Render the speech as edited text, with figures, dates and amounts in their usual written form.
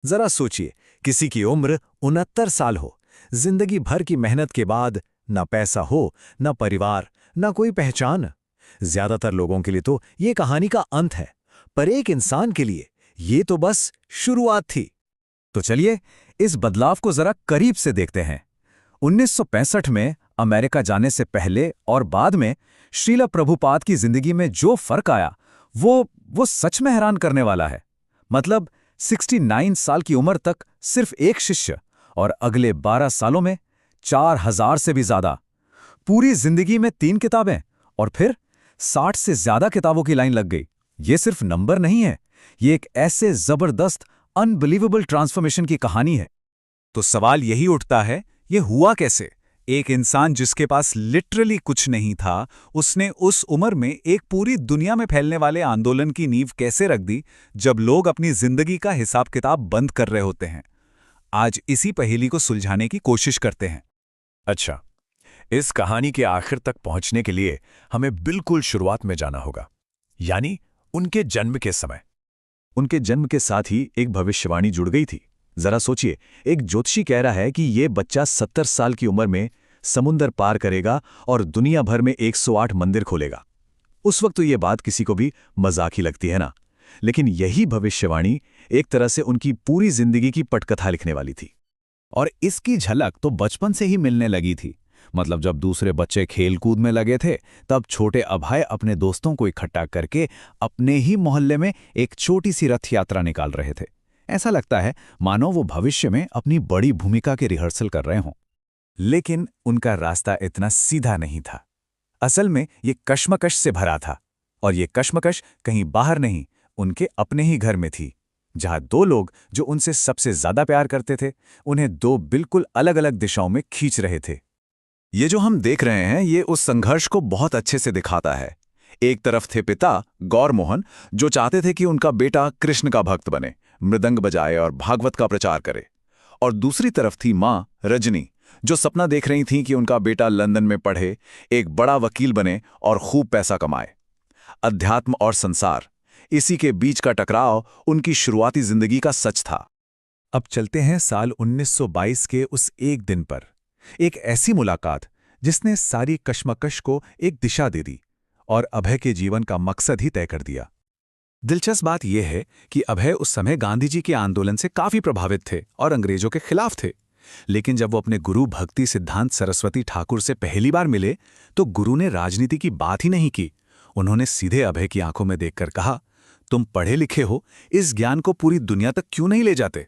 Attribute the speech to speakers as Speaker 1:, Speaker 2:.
Speaker 1: जरा सोचिए, किसी की उम्र 69 साल हो, जिंदगी भर की मेहनत के बाद ना पैसा हो, ना परिवार, ना कोई पहचान। ज्यादातर लोगों के लिए तो ये कहानी का अंत है, पर एक इंसान के लिए ये तो बस शुरुआत थी। तो चलिए इस बदलाव को जरा करीब से देखते हैं। 1965 में अमेरिका जाने से पहले और बाद में श्रीला प्रभुपाद की जिंदगी में जो फर्क आया, वो सच में हैरान करने वाला है। मतलब 69 साल की उम्र तक सिर्फ एक शिष्य, और अगले 12 सालों में 4000 से भी ज्यादा। पूरी जिंदगी में 3 किताबें, और फिर 60 से ज्यादा किताबों की लाइन लग गई। ये सिर्फ नंबर नहीं है, ये एक ऐसे जबरदस्त अनबिलीवेबल ट्रांसफॉर्मेशन की कहानी है।
Speaker 2: तो सवाल यही उठता है, ये हुआ कैसे? एक इंसान जिसके पास लिटरली कुछ नहीं था, उसने उस उम्र में एक पूरी दुनिया में फैलने वाले आंदोलन की नींव कैसे रख दी, जब लोग अपनी जिंदगी का हिसाब किताब बंद कर रहे होते हैं? आज इसी पहेली को सुलझाने की कोशिश करते हैं।
Speaker 1: अच्छा, इस कहानी के आखिर तक पहुंचने के लिए हमें बिल्कुल शुरुआत में जाना होगा, यानी उनके जन्म के समय। उनके जन्म के साथ ही एक भविष्यवाणी जुड़ गई थी। जरा सोचिए, एक ज्योतिषी कह रहा है कि ये बच्चा 70 साल की उम्र में समुंदर पार करेगा और दुनिया भर में 108 मंदिर खोलेगा। उस वक्त तो ये बात किसी को भी मजाक ही लगती है ना, लेकिन यही भविष्यवाणी एक तरह से उनकी पूरी जिंदगी की पटकथा लिखने वाली थी।
Speaker 2: और इसकी झलक तो बचपन से ही मिलने लगी थी। मतलब जब दूसरे बच्चे खेलकूद में लगे थे, तब छोटे अभय अपने दोस्तों को इकट्ठा करके अपने ही मोहल्ले में एक छोटी सी रथ यात्रा निकाल रहे थे। ऐसा लगता है मानो वो भविष्य में अपनी बड़ी भूमिका के रिहर्सल कर रहे हों।
Speaker 1: लेकिन उनका रास्ता इतना सीधा नहीं था। असल में ये कश्मकश से भरा था, और ये कश्मकश कहीं बाहर नहीं, उनके अपने ही घर में थी, जहां दो लोग जो उनसे सबसे ज्यादा प्यार करते थे, उन्हें दो बिल्कुल अलग अलग दिशाओं में खींच रहे थे।
Speaker 2: ये जो हम देख रहे हैं, ये उस संघर्ष को बहुत अच्छे से दिखाता है। एक तरफ थे पिता गौर मोहन, जो चाहते थे कि उनका बेटा कृष्ण का भक्त बने, मृदंग बजाए और भागवत का प्रचार करे। और दूसरी तरफ थी माँ रजनी, जो सपना देख रही थीं कि उनका बेटा लंदन में पढ़े, एक बड़ा वकील बने और खूब पैसा कमाए। अध्यात्म और संसार, इसी के बीच का टकराव उनकी शुरुआती जिंदगी का सच था।
Speaker 1: अब चलते हैं साल 1922 के उस एक दिन पर, एक ऐसी मुलाकात जिसने सारी कश्मकश को एक दिशा दे दी और अभय के जीवन का मकसद ही तय कर दिया।
Speaker 2: दिलचस्प बात यह है कि अभय उस समय गांधी जी के आंदोलन से काफी प्रभावित थे और अंग्रेजों के खिलाफ थे। लेकिन जब वो अपने गुरु भक्ति सिद्धांत सरस्वती ठाकुर से पहली बार मिले, तो गुरु ने राजनीति की बात ही नहीं की। उन्होंने सीधे अभय की आंखों में देखकर कहा, तुम पढ़े लिखे हो, इस ज्ञान को पूरी दुनिया तक क्यों नहीं ले जाते?